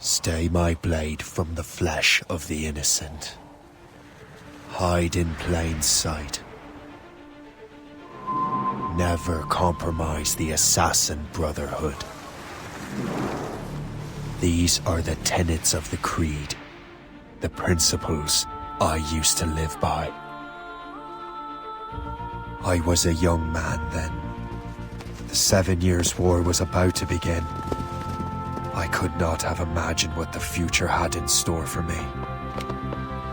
Stay my blade from the flesh of the innocent. Hide in plain sight. Never compromise the assassin brotherhood. These are the tenets of the creed, the principles I used to live by. I was a young man then. The 7 Years' War was about to begin. I could not have imagined what the future had in store for me,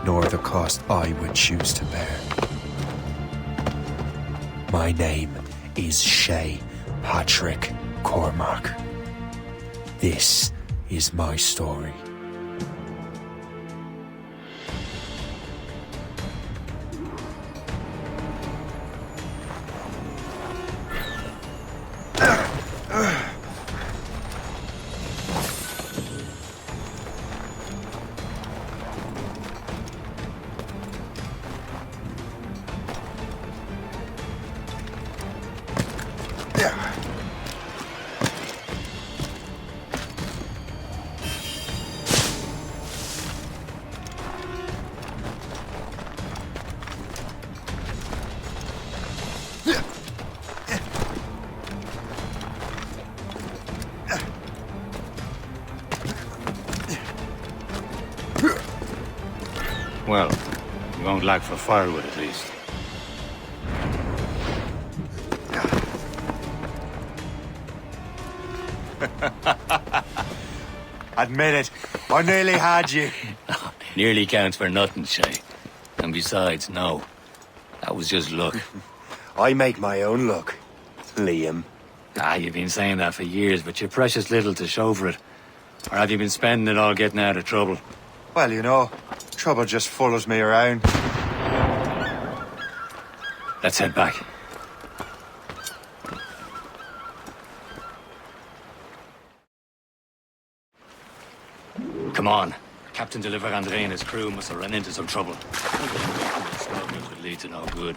nor the cost I would choose to bear. My name is Shay Patrick Cormac. This is my story. Well, you won't lack for firewood at least. Admit it, I nearly had you. Nearly counts for nothing, Shay. And besides, no. That was just luck. I make my own luck, Liam. You've been saying that for years, but you're precious little to show for it. Or have you been spending it all getting out of trouble? Well, you know, trouble just follows me around. Let's head back. Come on. Captain de Andre and his crew must have run into some trouble. Smuggling could lead to no good.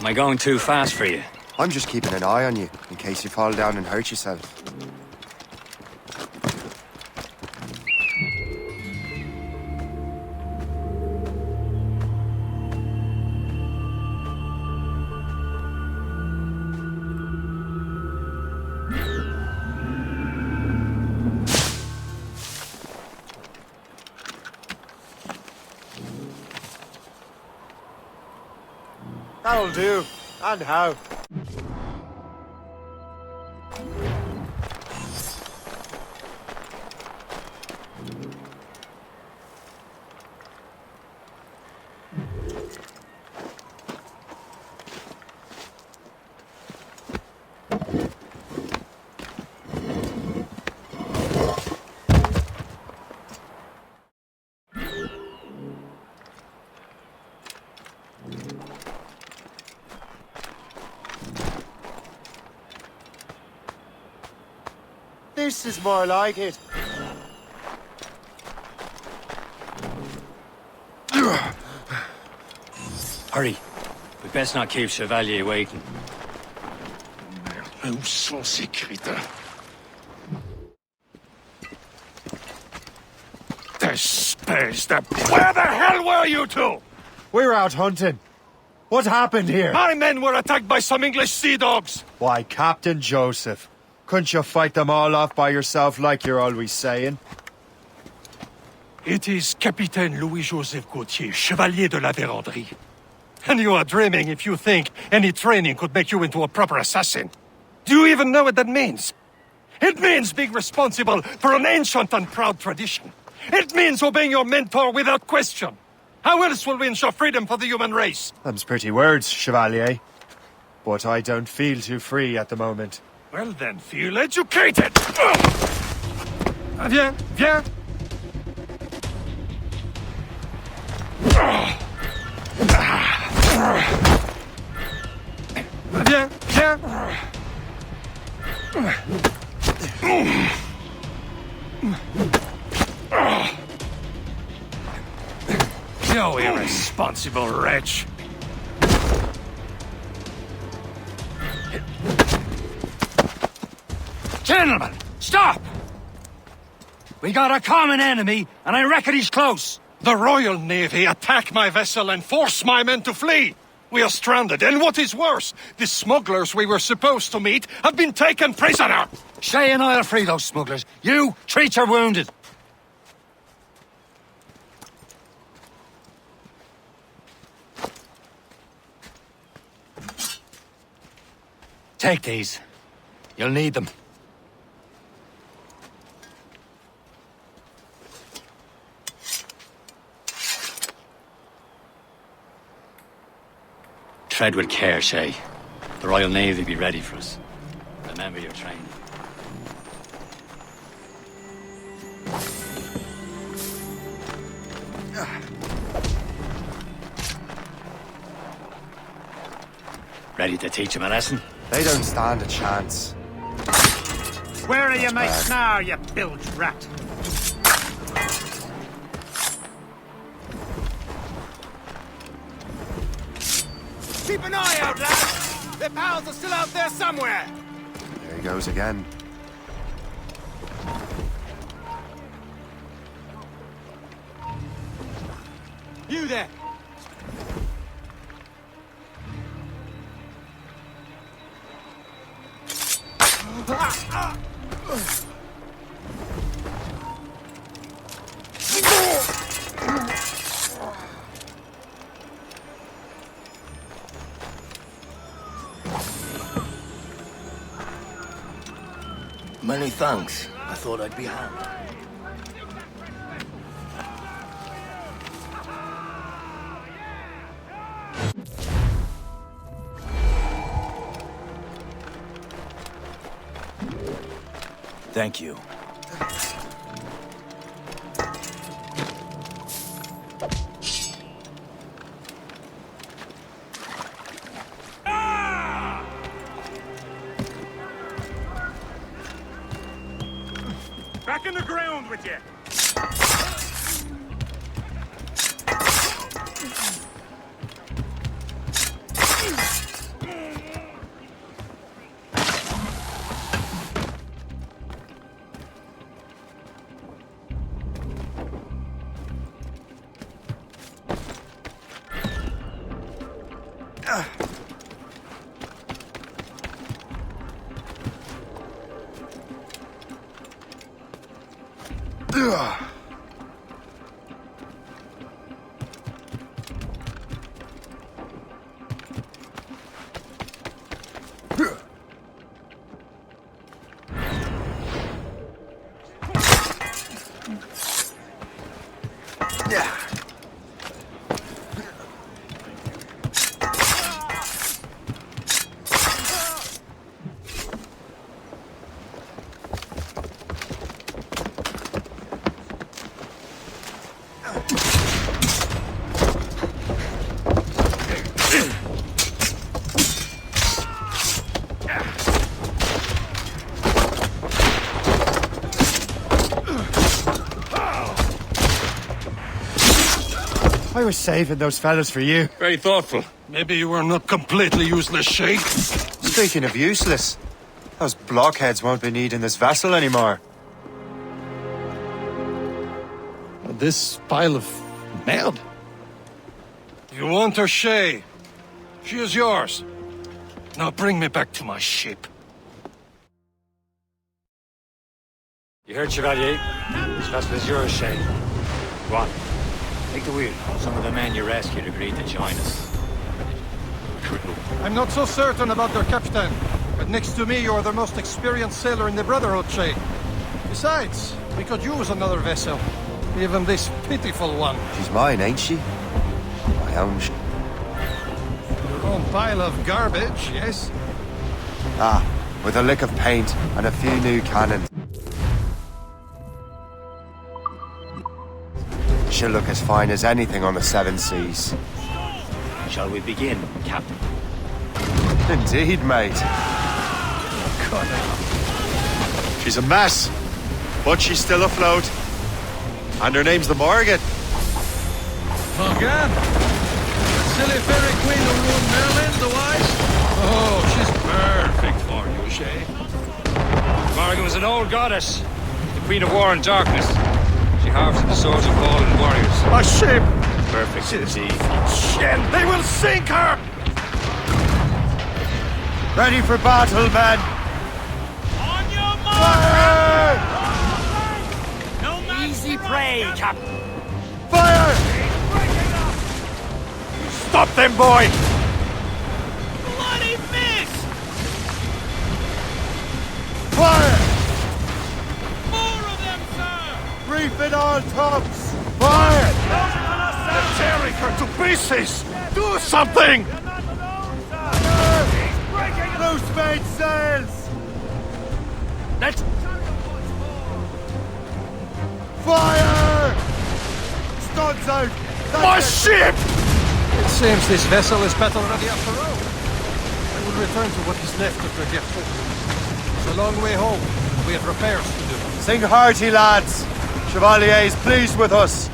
Am I going too fast for you? I'm just keeping an eye on you, in case you fall down and hurt yourself. That'll do. And how? This is more like it. Hurry. We best not keep Chevalier waiting. Où sont ces crétins? Where the hell were you two? We're out hunting. What happened here? My men were attacked by some English sea dogs. Why, Captain Joseph, couldn't you fight them all off by yourself like you're always saying? It is Capitaine Louis-Joseph Gauthier, Chevalier de la Vérendrye. And you are dreaming if you think any training could make you into a proper assassin. Do you even know what that means? It means being responsible for an ancient and proud tradition. It means obeying your mentor without question. How else will we ensure freedom for the human race? Them's pretty words, Chevalier. But I don't feel too free at the moment. Well then, feel educated! Viens, viens! Viens, viens! You irresponsible wretch! Gentlemen, stop! We got a common enemy, and I reckon he's close. The Royal Navy attack my vessel and force my men to flee! We are stranded, and what is worse, the smugglers we were supposed to meet have been taken prisoner! Shay and I'll free those smugglers. You, treat your wounded. Take these. You'll need them. Tread with care, Shay. The Royal Navy be ready for us. Remember your training. Ready to teach him a lesson? They don't stand a chance. Where are your mates now, you bilge rat? Keep an eye out, lads! Their pals are still out there somewhere! There he goes again. You there! Many thanks. I thought I'd be hand. Thank you. Back in the ground with you! I was saving those fellas for you. Very thoughtful. Maybe you were not completely useless, Shay. Speaking of useless, those blockheads won't be needing this vessel anymore. this pile of merde? You want her, Shay? She is yours. Now bring me back to my ship. You heard, Chevalier? This vessel is yours, Shay. Go on. Take the wheel. Some of the men you rescued agreed to join us. I'm not so certain about their captain, but next to me you're the most experienced sailor in the Brotherhood, Shay. Besides, we could use another vessel. Even this pitiful one. She's mine, ain't she? My own Your own pile of garbage, yes? Ah, with a lick of paint and a few new cannons. She'll look as fine as anything on the seven seas. Shall we begin, Captain? Indeed, mate. She's a mess, but she's still afloat. And her name's the Morgan. Morgan? The silly fairy queen who ruled Merlin, the wise? Oh, she's perfect for you, Shay. Morgan was an old goddess, the queen of war and darkness. She harvested the souls of fallen warriors. My ship! Perfect to the sea. Shit, they will sink her! Ready for battle, men! On your Fire! mark! Easy prey, Captain. Fire! Stop them, boy! Bloody miss! Fire! More of them, sir! Reef it all tops! Fire! They're tearing her to pieces! Do something! Loose made sails! Let's... Fire! Studs out! My ship! It seems this vessel is battle ready after all. I will return to what is left of the Gertrude. It's a long way home. We have repairs to do. Sing hearty, lads! Chevalier is pleased with us.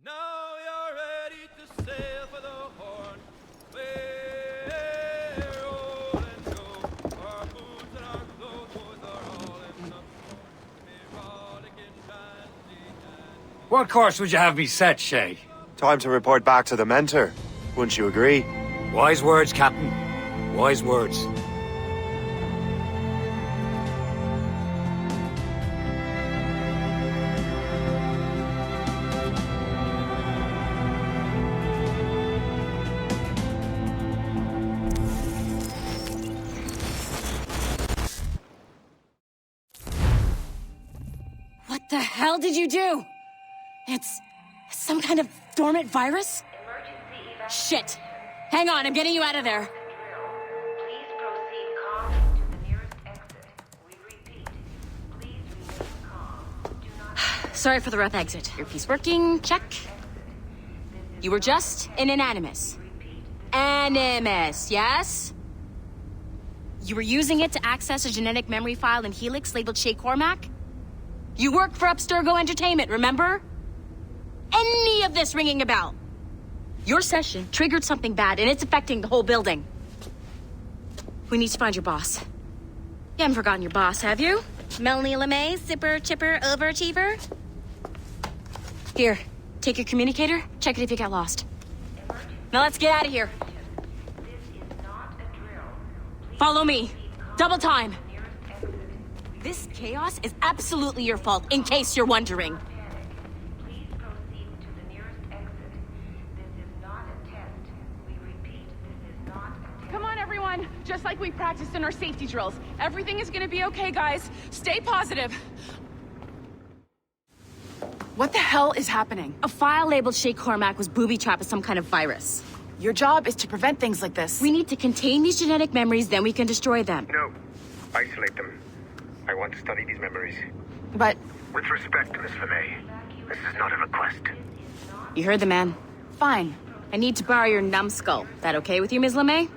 Now you're ready to sail for the Horn. We're rolling go. Our boots and our clothes are all in the rollicking bandy and What course would you have me set, Shay? Time to report back to the mentor. Wouldn't you agree? Wise words, Captain. Wise words. What the hell did you do? It's some kind of dormant virus? Shit. Hang on, I'm getting you out of there. Please proceed calmly to the nearest exit. We repeat, please remain calm. Do not... Sorry for the rough exit. Earpiece working, check. You were just in an animus. Animus, yes? You were using it to access a genetic memory file in Helix labeled Shay Cormac? You work for Abstergo Entertainment, remember? Any of this ringing a bell? Your session triggered something bad, and it's affecting the whole building. We need to find your boss. You haven't forgotten your boss, have you? Melanie LeMay, zipper, chipper, overachiever? Here, take your communicator, check it if you got lost. Now let's get out of here. Follow me. Double time. This chaos is absolutely your fault, in case you're wondering. Please proceed to the nearest exit. This is not a test. We repeat, this is not a test. Come on, everyone. Just like we practiced in our safety drills. Everything is gonna be okay, guys. Stay positive. What the hell is happening? A file labeled Shay Cormac was booby-trapped with some kind of virus. Your job is to prevent things like this. We need to contain these genetic memories, then we can destroy them. No. Isolate them. I want to study these memories. But... With respect, Miss LeMay, this is not a request. You heard the man. fine. I need to borrow your numbskull. That okay with you, Ms. LeMay?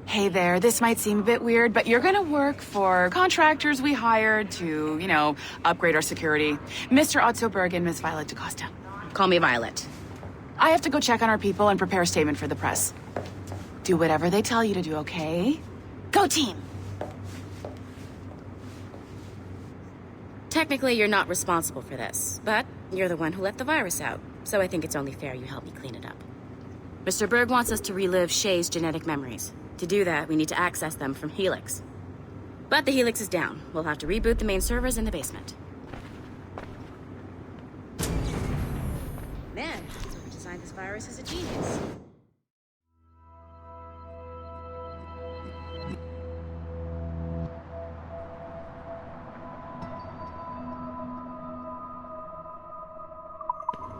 Hey there, this might seem a bit weird, but you're gonna work for contractors we hired to, you know, upgrade our security. Mr. Ottoberg and Miss Violet DaCosta. Call me Violet. I have to go check on our people and prepare a statement for the press. Do whatever they tell you to do, okay? Go team! Technically, you're not responsible for this, but you're the one who let the virus out, so I think it's only fair you help me clean it up. Mr. Berg wants us to relive Shay's genetic memories. To do that, we need to access them from Helix. But the Helix is down. We'll have to reboot the main servers in the basement. Man, whoever designed this virus is a genius.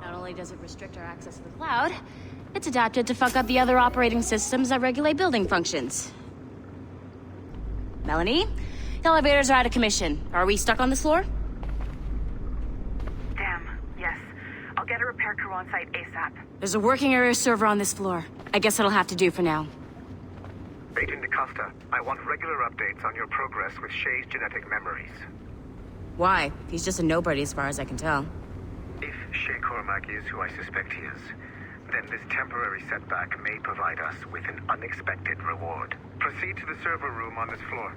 Not only does it restrict our access to the cloud, it's adapted to fuck up the other operating systems that regulate building functions. Melanie? The elevators are out of commission. Are we stuck on this floor? Damn, yes. I'll get a repair crew on site ASAP. There's a working area server on this floor. I guess it'll have to do for now. Agent DaCosta, I want regular updates on your progress with Shay's genetic memories. Why? He's just a nobody as far as I can tell. If Shay Cormac is who I suspect he is, then this temporary setback may provide us with an unexpected reward. Proceed to the server room on this floor.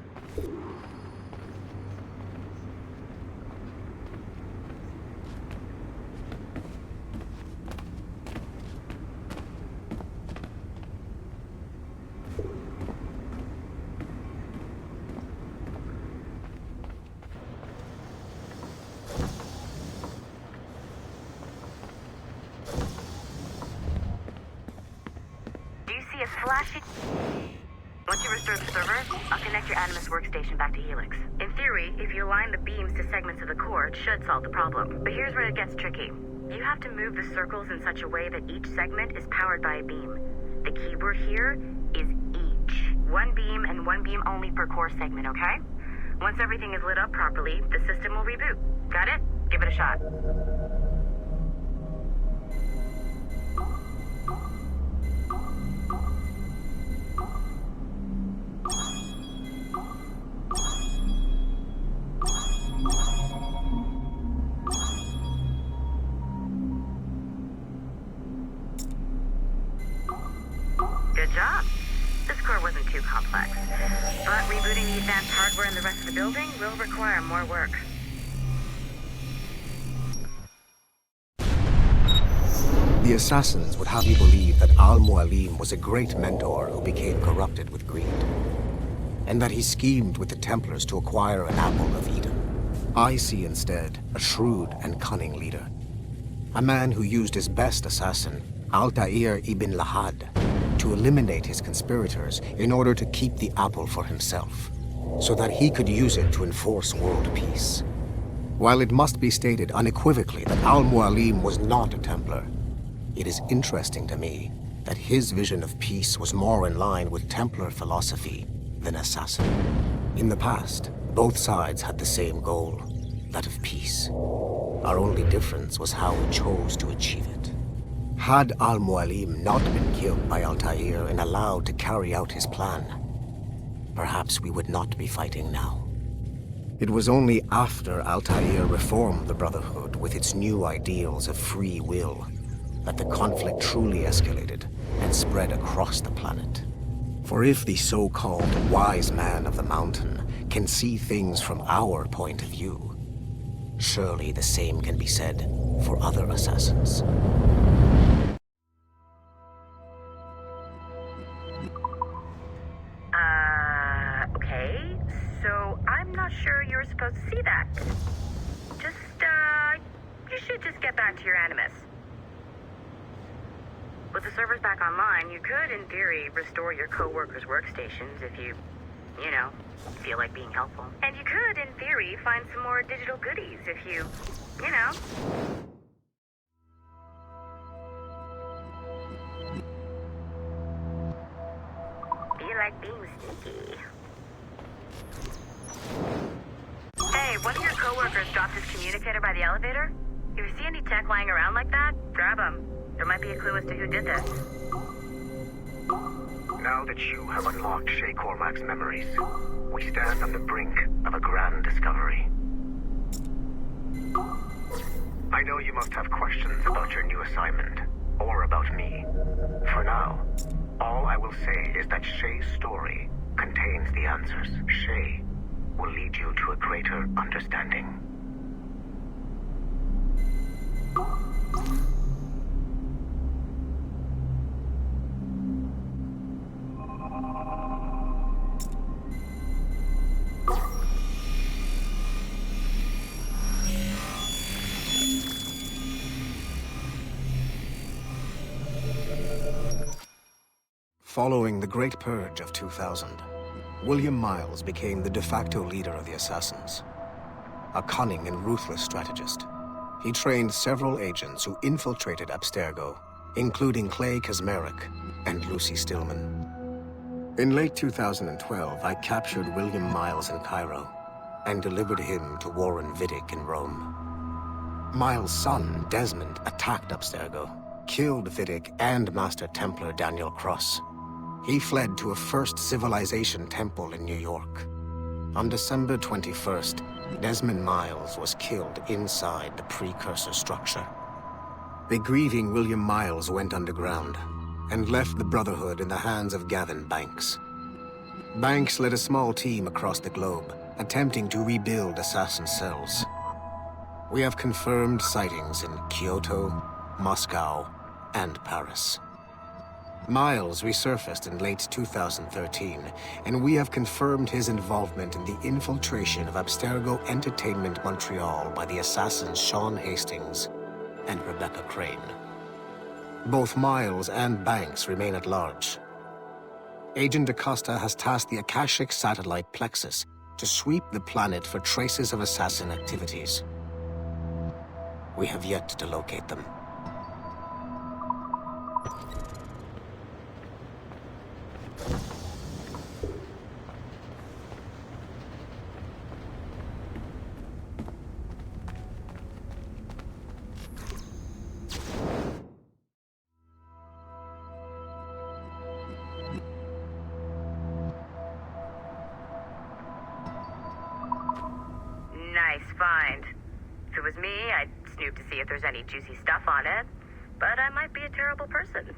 Flashing. Once you restore the server, I'll connect your Animus workstation back to Helix. In theory, if you align the beams to segments of the core, it should solve the problem. But here's where it gets tricky. You have to move the circles in such a way that each segment is powered by a beam. The keyword here is each. One beam and one beam only per core segment, okay? Once everything is lit up properly, the system will reboot. Got it? Give it a shot. Good job. This core wasn't too complex. But rebooting the advanced hardware in the rest of the building will require more work. The assassins would have you believe that Al-Mualim was a great mentor who became corrupted with greed, and that he schemed with the Templars to acquire an apple of Eden. I see instead a shrewd and cunning leader, a man who used his best assassin, Altair ibn Lahad, to eliminate his conspirators in order to keep the apple for himself, so that he could use it to enforce world peace. While it must be stated unequivocally that Al-Mualim was not a Templar, it is interesting to me that his vision of peace was more in line with Templar philosophy than assassin. In the past, both sides had the same goal, that of peace. Our only difference was how we chose to achieve it. Had Al-Mualim not been killed by Altair and allowed to carry out his plan, perhaps we would not be fighting now. It was only after Altair reformed the Brotherhood with its new ideals of free will that the conflict truly escalated and spread across the planet. For if the so-called wise man of the mountain can see things from our point of view, surely the same can be said for other assassins. Okay, so I'm not sure you were supposed to see that. You should just get back to your Animus. With the servers back online, you could, in theory, restore your co-workers' workstations if you feel like being helpful. And you could, in theory, find some more digital goodies if you feel like being sneaky. Hey, one of your co-workers dropped his communicator by the elevator. If you see any tech lying around like that, grab them. There might be a clue as to who did this. Now that you have unlocked Shay Cormac's memories, we stand on the brink of a grand discovery. I know you must have questions about your new assignment, or about me. For now, All I will say is that Shay's story contains the answers. Shay will lead you to a greater understanding. Following the Great Purge of 2000, William Miles became the de facto leader of the Assassins. A cunning and ruthless strategist, he trained several agents who infiltrated Abstergo, including Clay Kazmarek and Lucy Stillman. In late 2012, I captured William Miles in Cairo and delivered him to Warren Vidic in Rome. Miles' son, Desmond, attacked Abstergo, killed Vidic and Master Templar Daniel Cross. He fled to a First Civilization temple in New York. On December 21st, Desmond Miles was killed inside the precursor structure. The grieving William Miles went underground and left the Brotherhood in the hands of Gavin Banks. Banks led a small team across the globe, attempting to rebuild assassin cells. We have confirmed sightings in Kyoto, Moscow, and Paris. Miles resurfaced in late 2013, and we have confirmed his involvement in the infiltration of Abstergo Entertainment Montreal by the assassins Sean Hastings and Rebecca Crane. Both Miles and Banks remain at large. Agent Acosta has tasked the Akashic satellite Plexus to sweep the planet for traces of assassin activities. We have yet to locate them. Nice find. If it was me, I'd snoop to see if there's any juicy stuff on it. But I might be a terrible person.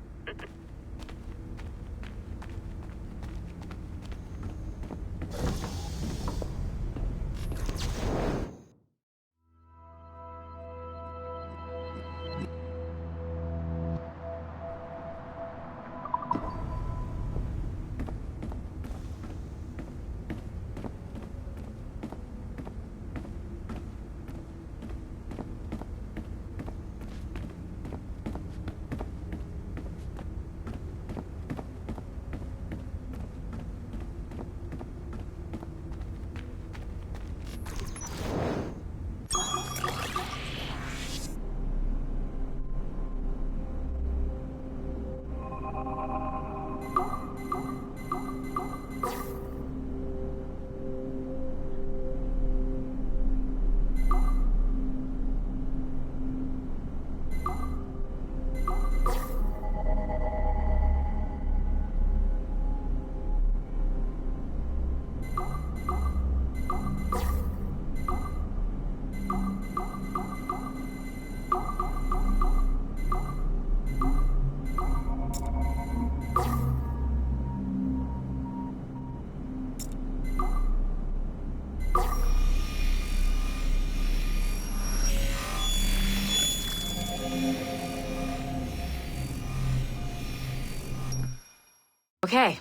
Okay,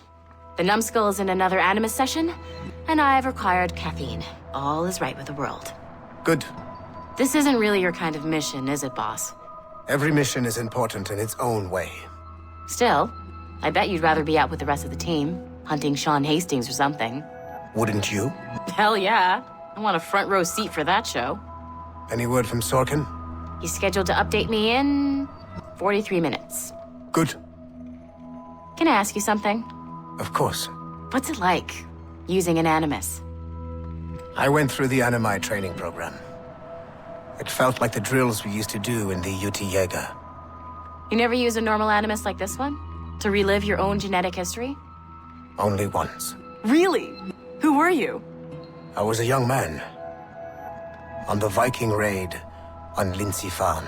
the numbskull is in another Animus session, and I've required caffeine. All is right with the world. Good. This isn't really your kind of mission, is it, boss? Every mission is important in its own way. Still, I bet you'd rather be out with the rest of the team, hunting Sean Hastings or something. Wouldn't you? Hell yeah. I want a front row seat for that show. Any word from Sorkin? He's scheduled to update me in 43 minutes. Good. Can I ask you something? Of course. What's it like, using an Animus? I went through the Animi training program. It felt like the drills we used to do in the UT Jaeger. You never use a normal Animus like this one? To relive your own genetic history? Only once. Really? Who were you? I was a young man. On the Viking raid on Lindsey Fan.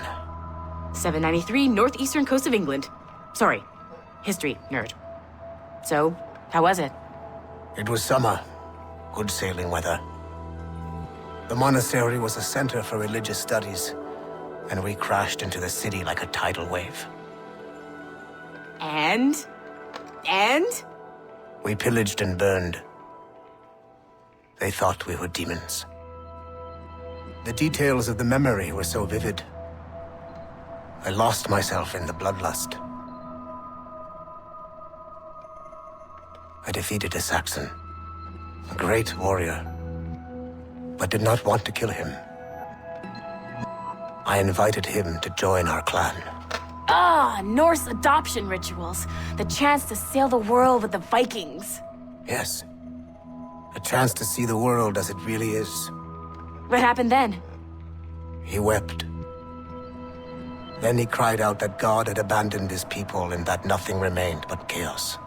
793, northeastern coast of England. Sorry, history nerd. So, how was it? It was summer. Good sailing weather. The monastery was a center for religious studies, and we crashed into the city like a tidal wave. And? We pillaged and burned. They thought we were demons. The details of the memory were so vivid. I lost myself in the bloodlust. I defeated a Saxon, a great warrior, but did not want to kill him. I invited him to join our clan. Ah, Norse adoption rituals. The chance to sail the world with the Vikings. Yes. A chance to see the world as it really is. What happened then? He wept. Then he cried out that God had abandoned his people and that nothing remained but chaos.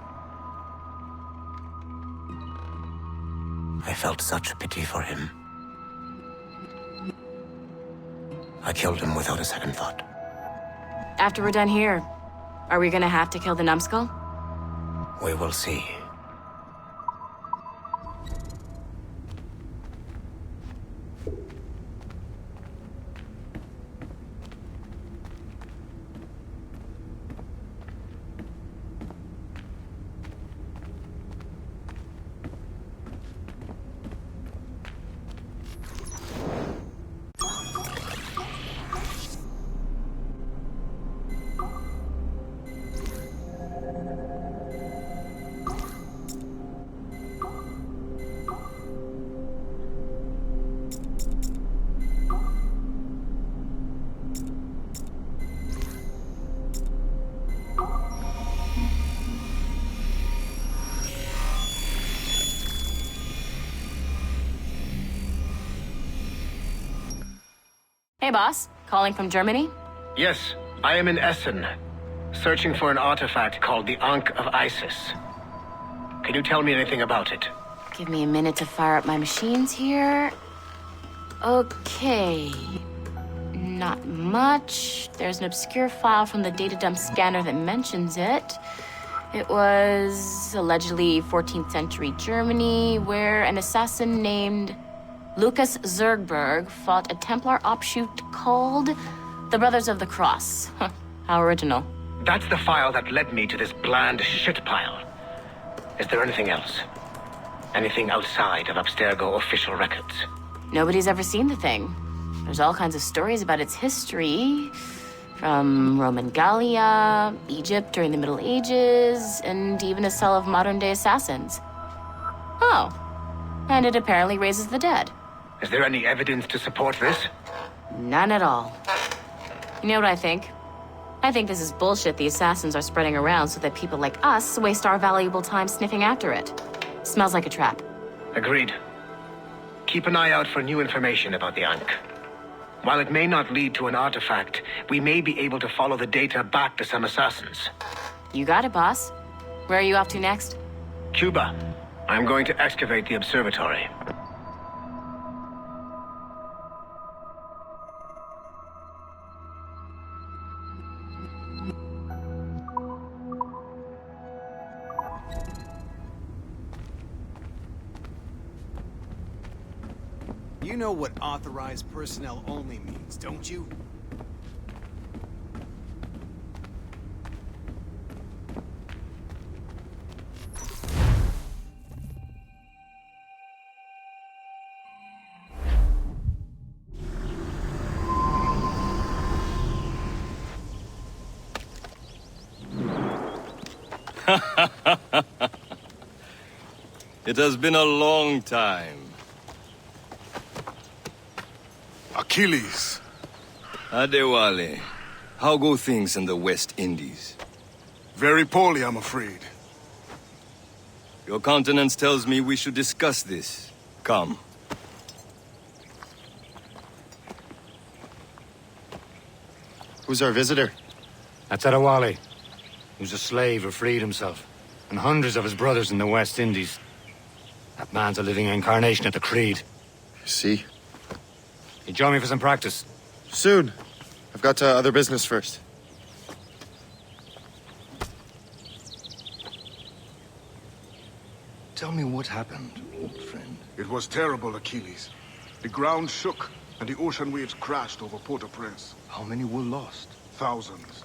I felt such pity for him. I killed him without a second thought. After we're done here, are we gonna have to kill the numbskull? We will see. Hey, boss. Calling from Germany? Yes, I am in Essen, searching for an artifact called the Ankh of Isis. Can you tell me anything about it? Give me a minute to fire up my machines here. Okay. Not much. There's an obscure file from the data dump scanner that mentions it. It was allegedly 14th century Germany, where an assassin named Lucas Zergberg fought a Templar offshoot called the Brothers of the Cross. How original. That's the file that led me to this bland shit pile. Is there anything else? Anything outside of Abstergo official records? Nobody's ever seen the thing. There's all kinds of stories about its history, from Roman Gallia, Egypt during the Middle Ages, and even a cell of modern-day assassins. Oh, and it apparently raises the dead. Is there any evidence to support this? None at all. You know what I think? I think this is bullshit the assassins are spreading around so that people like us waste our valuable time sniffing after it. Smells like a trap. Agreed. Keep an eye out for new information about the Ankh. While it may not lead to an artifact, we may be able to follow the data back to some assassins. You got it, boss. Where are you off to next? Cuba. I'm going to excavate the observatory. You know what authorized personnel only means, don't you? It has been a long time. Achilles. Adewale, how go things in the West Indies? Very poorly, I'm afraid. Your countenance tells me we should discuss this. Come. Who's our visitor? That's Adewale, who's a slave who freed himself, and hundreds of his brothers in the West Indies. That man's a living incarnation of the Creed. See? You join me for some practice? Soon. I've got other business first. Tell me what happened, old friend. It was terrible, Achilles. The ground shook, and the ocean waves crashed over Port-au-Prince. How many were lost? Thousands.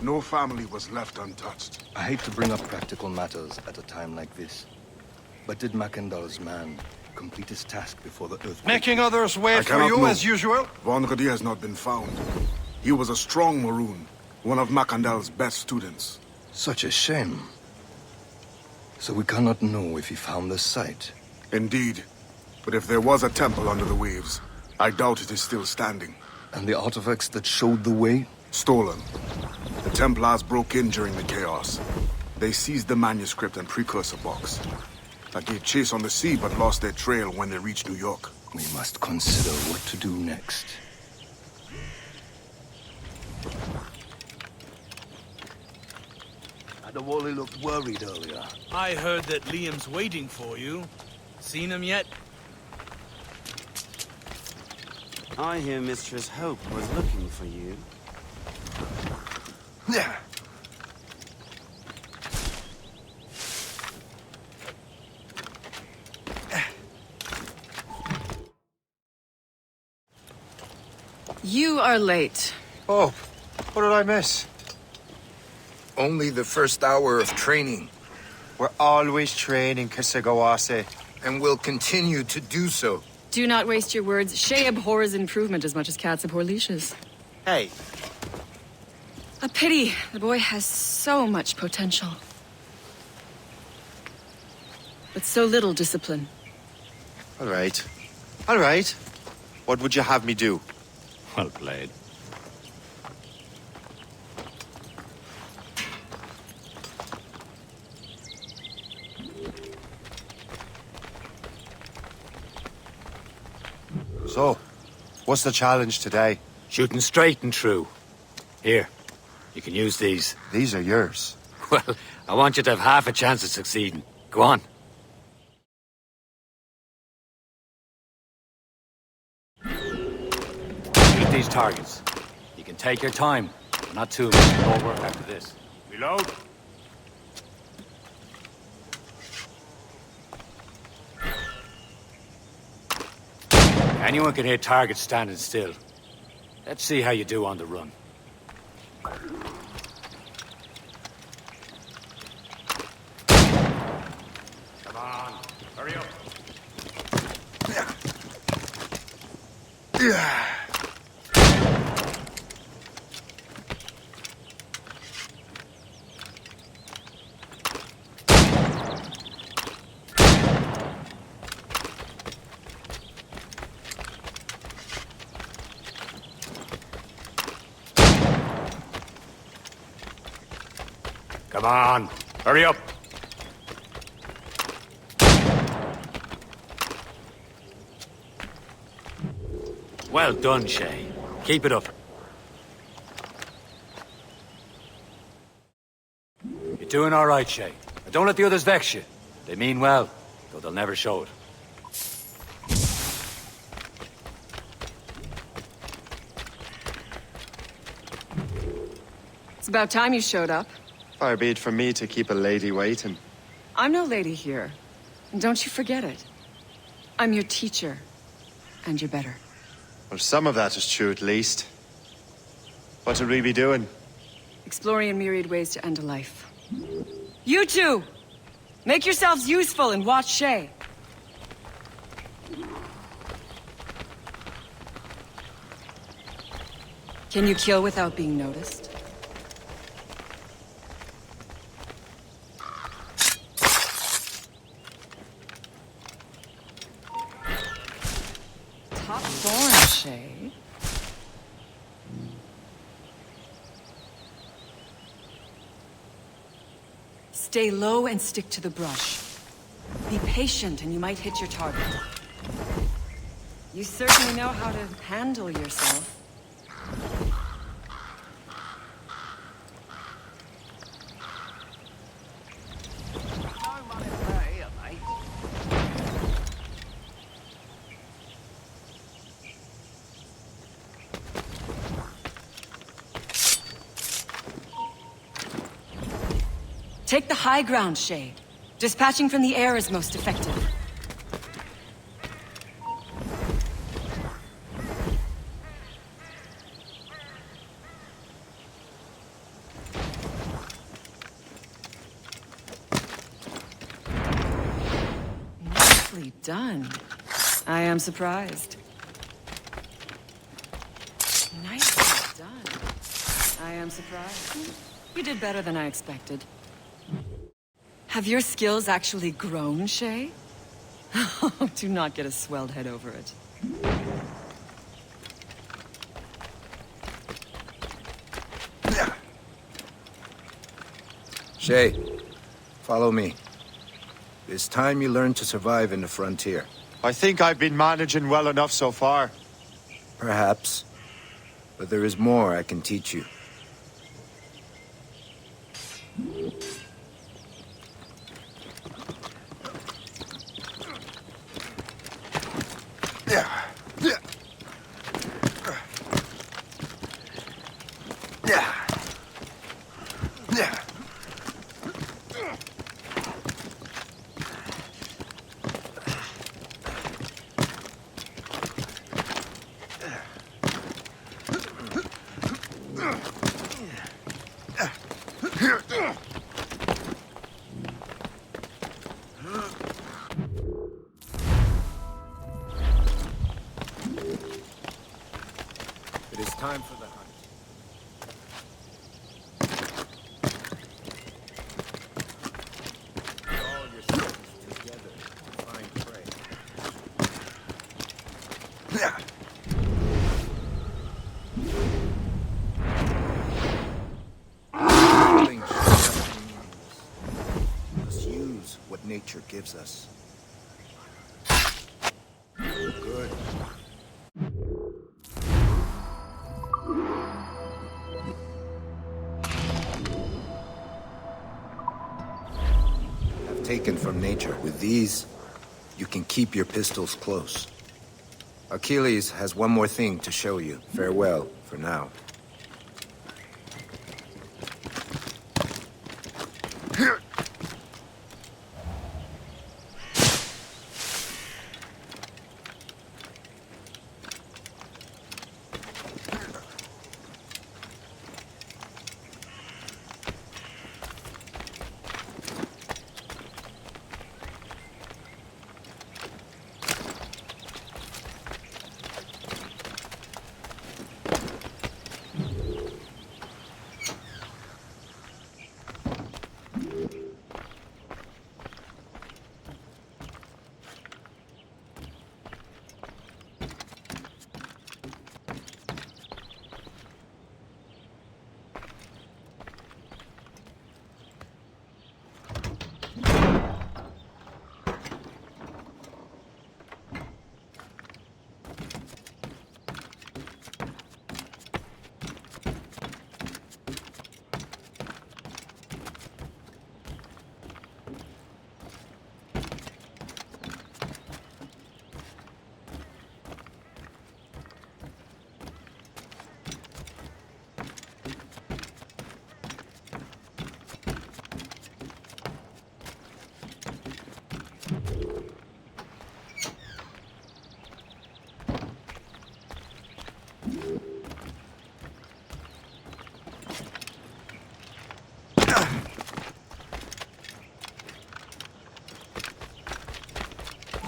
No family was left untouched. I hate to bring up practical matters at a time like this. But did Mackandal's man complete his task before the earthquake? Making others wait I for cannot you know. as usual? Vonredi has not been found. He was a strong Maroon, one of Mackandal's best students. Such a shame. So we cannot know if he found the site. Indeed. But if there was a temple under the waves, I doubt it is still standing. And the artifacts that showed the way? Stolen. The Templars broke in during the chaos. They seized the manuscript and precursor box. I gave chase on the sea but lost their trail when they reached New York. We must consider what to do next. Adewale looked worried earlier. I heard that Liam's waiting for you. Seen him yet? I hear Mistress Hope was looking for you. Yeah. You are late. Oh, what did I miss? Only the first hour of training. We're always training, Kisagawase. And will continue to do so. Do not waste your words. Shay abhors improvement as much as cats abhor leashes. Hey. A pity. The boy has so much potential. But so little discipline. All right. All right. What would you have me do? Well played. So, what's the challenge today? Shooting straight and true. Here, you can use these. These are yours. Well, I want you to have half a chance of succeeding. Go on. Shoot these targets. You can take your time, but not too much more work after this. Reload. Anyone can hit targets standing still. Let's see how you do on the run. Come on, hurry up. Come on, hurry up. Well done, Shay. Keep it up. You're doing all right, Shay. But don't let the others vex you. They mean well, though they'll never show it. It's about time you showed up. Far be it from me to keep a lady waiting. I'm no lady here. And don't you forget it. I'm your teacher. And you're better. Well, some of that is true, at least. What should we be doing? Exploring a myriad ways to end a life. You two! Make yourselves useful and watch Shay. Can you kill without being noticed? Top form, Shay. Stay low and stick to the brush. Be patient and you might hit your target. You certainly know how to handle yourself. Take the high ground, Shay. Dispatching from the air is most effective. Nicely done. I am surprised. Nicely done. I am surprised. You did better than I expected. Have your skills actually grown, Shay? Do not get a swelled head over it. Shay, follow me. It's time you learn to survive in the frontier. I think I've been managing well enough so far. Perhaps. But there is more I can teach you. It is time for the hunt. Put all your senses together to find prey. Killing should not be meaningless. We must use what nature gives us. Good. Taken from nature. With these, you can keep your pistols close. Achilles has one more thing to show you. Farewell, for now.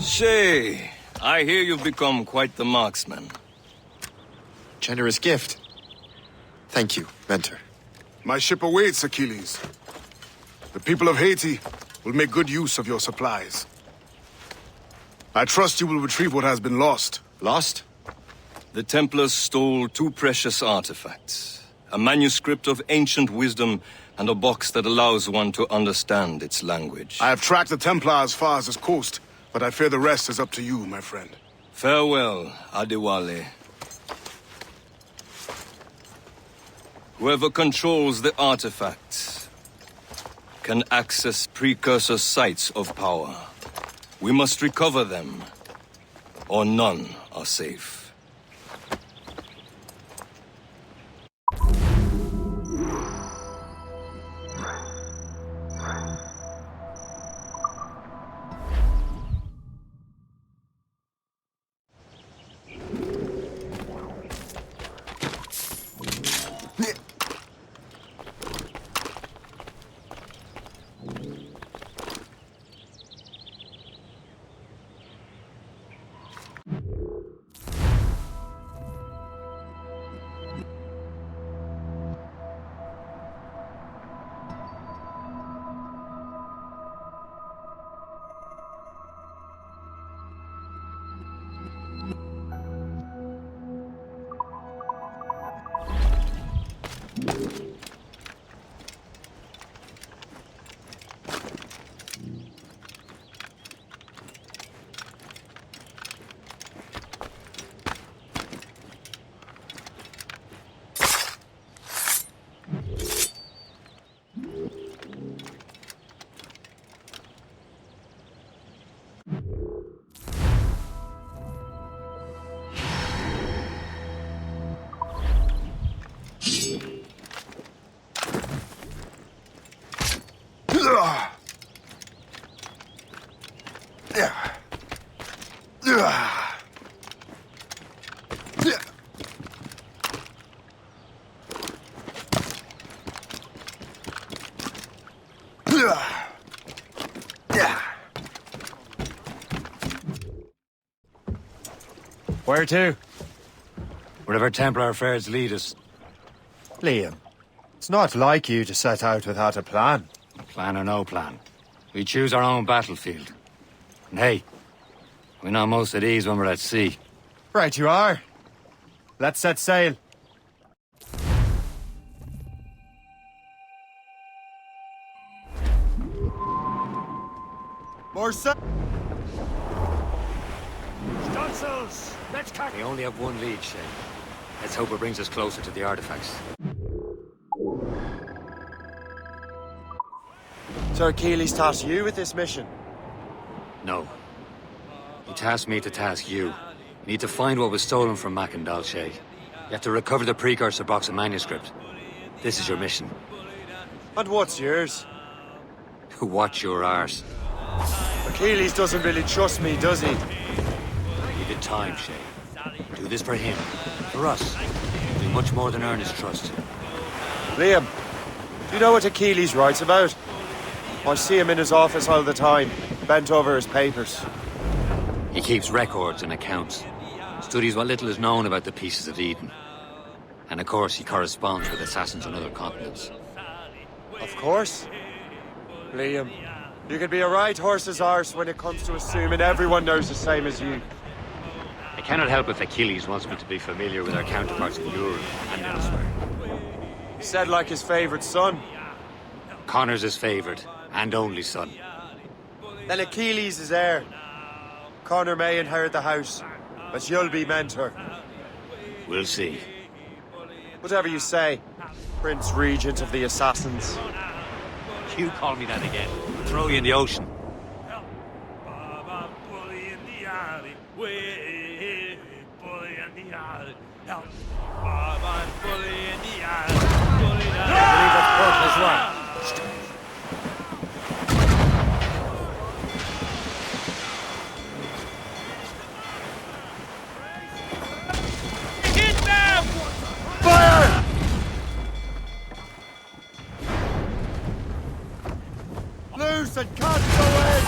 Shay, I hear you've become quite the marksman. Generous gift. Thank you, Mentor. My ship awaits, Achilles. The people of Haiti will make good use of your supplies. I trust you will retrieve what has been lost. Lost? The Templars stole two precious artifacts. A manuscript of ancient wisdom and a box that allows one to understand its language. I have tracked the Templar as far as this coast, but I fear the rest is up to you, my friend. Farewell, Adewale. Whoever controls the artifacts can access precursor sites of power. We must recover them, or none are safe. Where to? Wherever Templar affairs lead us. Liam, it's not like you to set out without a plan. Plan or no plan. We choose our own battlefield. And hey, we know most at ease when we're at sea. Right you are. Let's set sail. More sail. Stunsels! Let's cut! We only have one lead, Shay. Let's hope it brings us closer to the artifacts. So Achilles tasked you with this mission? No. He tasked me to task you. You need to find what was stolen from Mackendal, Shay. You have to recover the precursor box of manuscript. This is your mission. And what's yours? Watch your arse. Achilles doesn't really trust me, does he? Give it time, Shay. Do this for him. For us. Do much more than earn his trust. Liam, do you know what Achilles writes about? I see him in his office all the time, bent over his papers. He keeps records and accounts. Studies what little is known about the pieces of Eden. And of course, he corresponds with assassins on other continents. Of course. Liam, you can be a right horse's arse when it comes to assuming everyone knows the same as you. I cannot help if Achilles wants me to be familiar with our counterparts in Europe and elsewhere. Said like his favorite son. Connor's his favorite and only son. Then Achilles is heir. Connor may inherit the house, but you'll be mentor. We'll see. Whatever you say, Prince Regent of the Assassins. You call me that again. I'll throw you in the ocean. Hit them! Fire! Loose and cut away!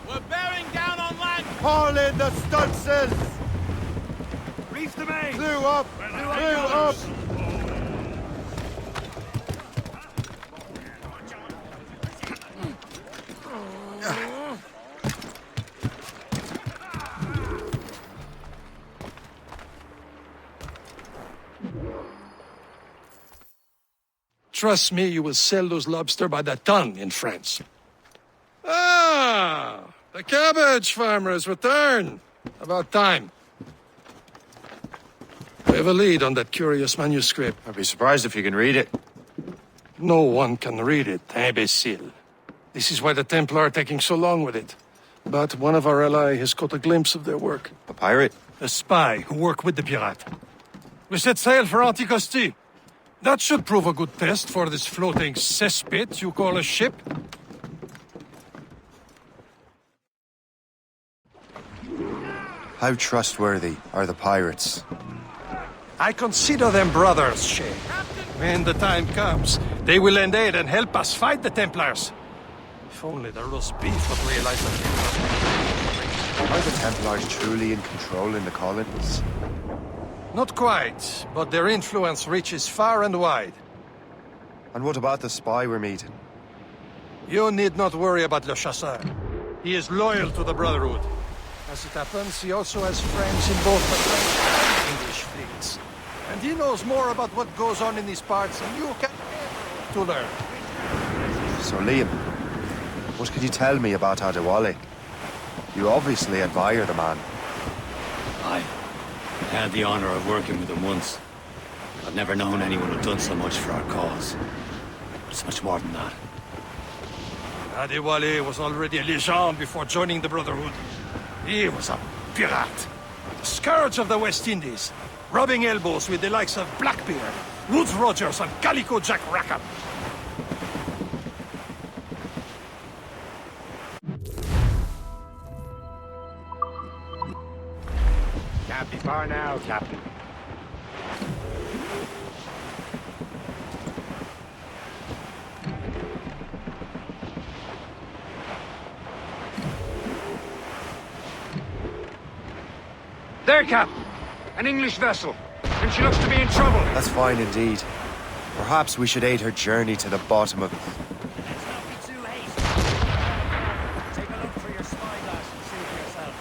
We're bearing down on land! Haul in the stunsails! Reef the main! Clew up! Clew up! Trust me, you will sell those lobster by the ton in France. Ah, the cabbage farmer has returned. About time. We have a lead on that curious manuscript. I'd be surprised if you can read it. No one can read it, imbecile. This is why the Templar are taking so long with it. But one of our allies has caught a glimpse of their work. A pirate? A spy who worked with the pirate. We set sail for Anticosti. That should prove a good test for this floating cesspit you call a ship. How trustworthy are the pirates? I consider them brothers, Shay. When the time comes, They will lend aid and help us fight the Templars. If only the roast beef would realize that. Are the Templars truly in control in the colonies? Not quite, but their influence reaches far and wide. And what about the spy we're meeting? You need not worry about Le Chasseur. He is loyal to the Brotherhood. As it happens, he also has friends in both the French and English fleets. And he knows more about what goes on in these parts than you can ever to learn. So Liam, what can you tell me about Adewale? You obviously admire the man. I had the honor of working with him once. I've never known anyone who'd done so much for our cause. But it's much more than that. Adewale was already a legend before joining the Brotherhood. He was a pirate. The scourge of the West Indies. Rubbing elbows with the likes of Blackbeard, Woodes Rogers, and Calico Jack Rackham. Can't be far now, Captain. There, Cap! An English vessel, and she looks to be in trouble. That's fine indeed. Perhaps we should aid her journey to the bottom of... Let's not be too hasty. Take a look through your spyglass and see for yourself.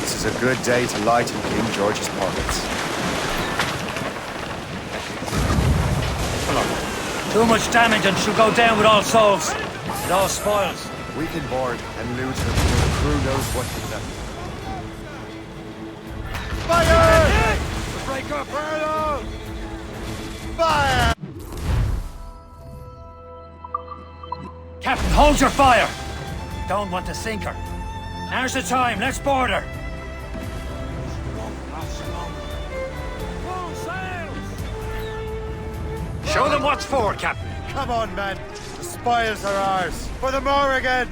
This is a good day to lighten King George's pockets. Too much damage and she'll go down with all souls. It all spoils. We can board and loot her before the crew knows what to do. Fire! Break up! Fire! Fire! Captain, hold your fire! Don't want to sink her. Now's the time, let's board her. Show them what's for, Captain. Come on, men. The spoils are ours. For the Morrigan!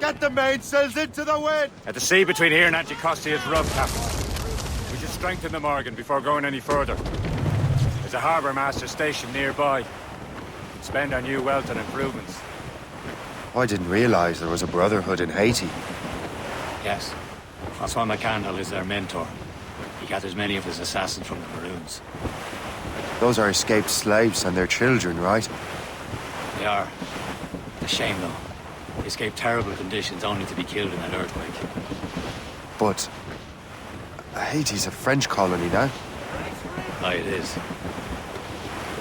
Get the mainsails into the wind! At the sea between here and Anticosti is rough, Captain. We should strengthen the Morgan before going any further. There's a harbour master station nearby. Spend our new wealth on improvements. I didn't realize there was a brotherhood in Haiti. Yes. Francois McCandle is their mentor. He gathers many of his assassins from the Maroons. Those are escaped slaves and their children, right? They are. A shame, though. They escaped terrible conditions only to be killed in that earthquake. But... Haiti's a French colony now. Aye, it is.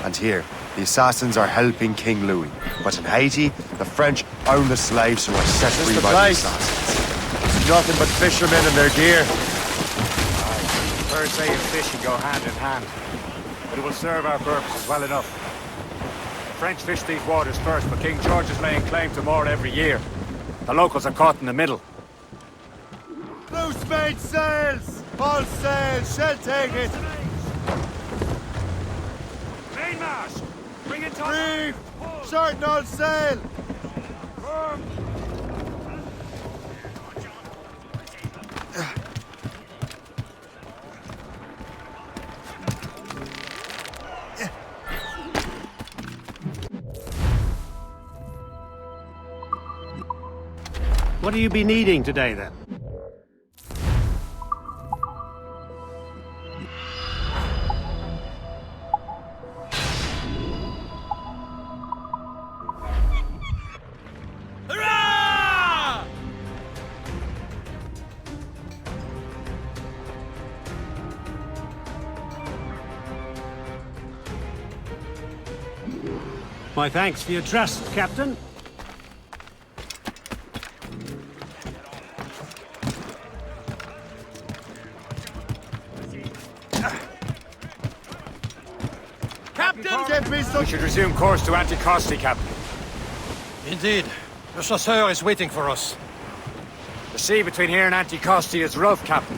And here, the assassins are helping King Louis. But in Haiti, the French own the slaves who are set free by the assassins. It's nothing but fishermen and their gear. Birds and fishing go hand in hand. But it will serve our purposes well enough. The French fish these waters first, but King George is laying claim to more every year. The locals are caught in the middle. Loose mainsails! All sail! Shall take it! Mainmast! Bring it to Reef! Shorten all sail! What do you be needing today, then? My thanks for your trust, Captain. Captain! We should resume course to Anticosti, Captain. Indeed. Le chasseur is waiting for us. The sea between here and Anticosti is rough, Captain.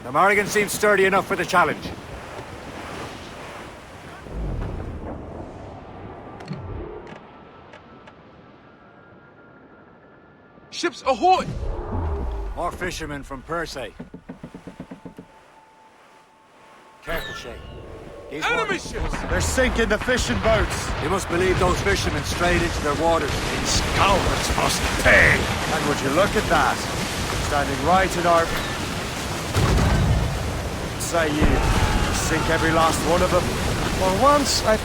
The Morrigan seems sturdy enough for the challenge. Ships ahoy! More fishermen from Persay. Careful, Shay. These Enemy waters- ships! They're sinking the fishing boats. You must believe those fishermen strayed into their waters. These cowards must pay. And would you look at that? Standing right in our... Say you sink every last one of them. For once, I...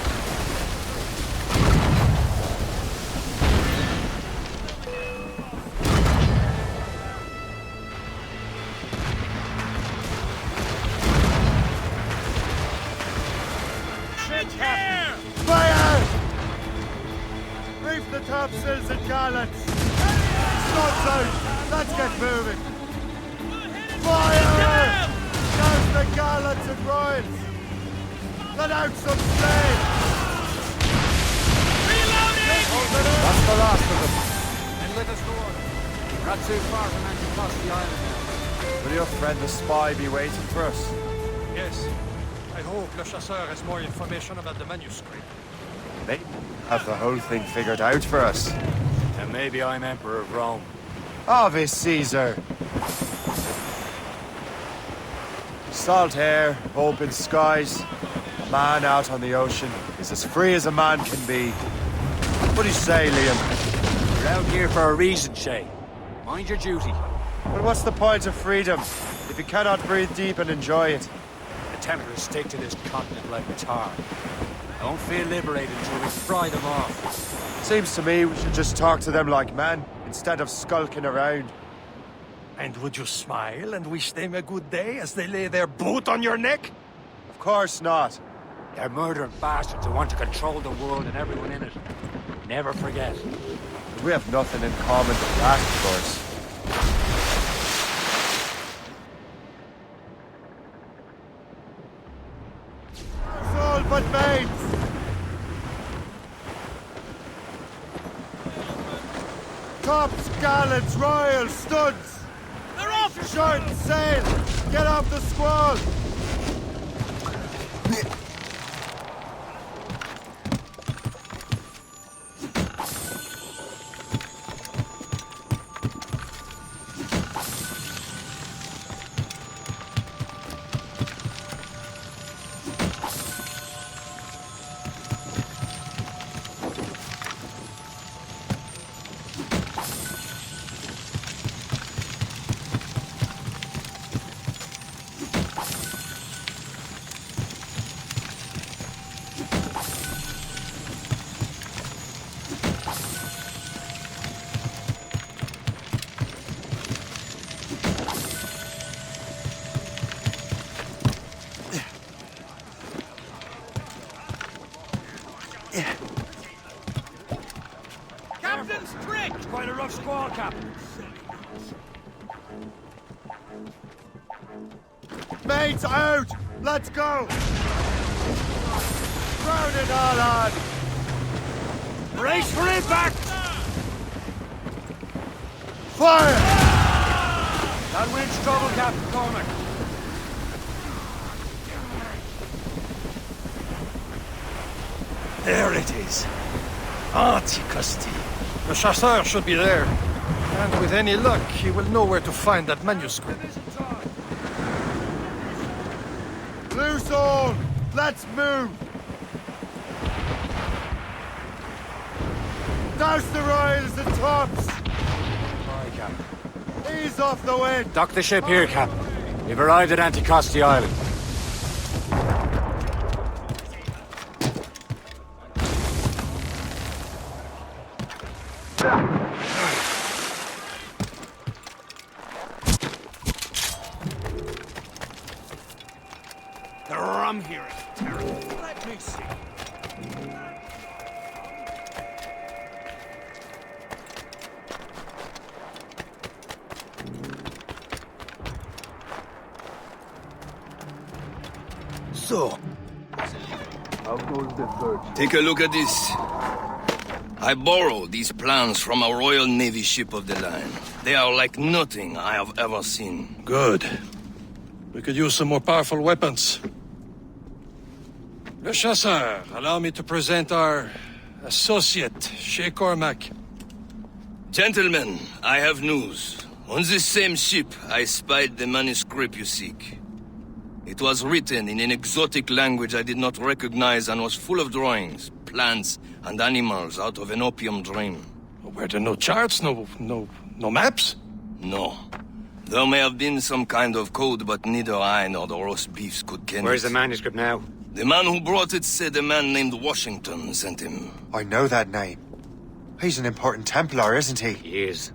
Fire! Reef the topsails and gallants! Snots out! Let's get moving! Fire! Down the gallants and royals! Let out some sail! Reloading! That's the last of them. And let us go on. We're not too far from Anticosti Island. Will your friend the spy be waiting for us? Yes. I hope Le Chasseur has more information about the manuscript. Maybe have the whole thing figured out for us. And maybe I'm Emperor of Rome. Ave Caesar! Salt air, open skies. A man out on the ocean is as free as a man can be. What do you say, Liam? You're out here for a reason, Shay. Mind your duty. But what's the point of freedom if you cannot breathe deep and enjoy it? The Templars stick to this continent like tar. I don't feel liberated until we fry them off. Seems to me we should just talk to them like men, instead of skulking around. And would you smile and wish them a good day as they lay their boot on your neck? Of course not. They're murdering bastards who want to control the world and everyone in it. Never forget. We have nothing in common with that, of course. All but mates! Tops, gallants, royals, studs! They're off! Short sail! Get off the squall! Captain's trick! Quite a rough squall, Captain. Mates out! Let's go! Round it all on! Brace for impact! Fire! That wind's trouble, Captain Cormac. There it is. Anticosti. Le Chasseur should be there. And with any luck, he will know where to find that manuscript. Loose all! Let's move! Douse the royals and tops! Aye, Captain. Ease off the wind! Dock the ship here, Captain. We've arrived at Anticosti Island. The rum here is terrible. Let me see. So, how goes the search? Take a look at this. I borrowed these plans from a Royal Navy ship of the line. They are like nothing I have ever seen. Good. We could use some more powerful weapons. Le Chasseur, allow me to present our associate, Shay Cormac. Gentlemen, I have news. On this same ship, I spied the manuscript you seek. It was written in an exotic language I did not recognize and was full of drawings, plants, and animals out of an opium dream. Were there no charts, no maps? No. There may have been some kind of code, but neither I nor the roast beefs could ken Where's it. the manuscript now? The man who brought it said a man named Washington sent him. I know that name. He's an important Templar, isn't he? He is.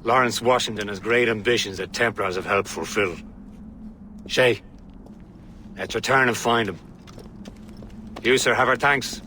Lawrence Washington has great ambitions that Templars have helped fulfill. Shay, let's return and find him. You, sir, have our thanks.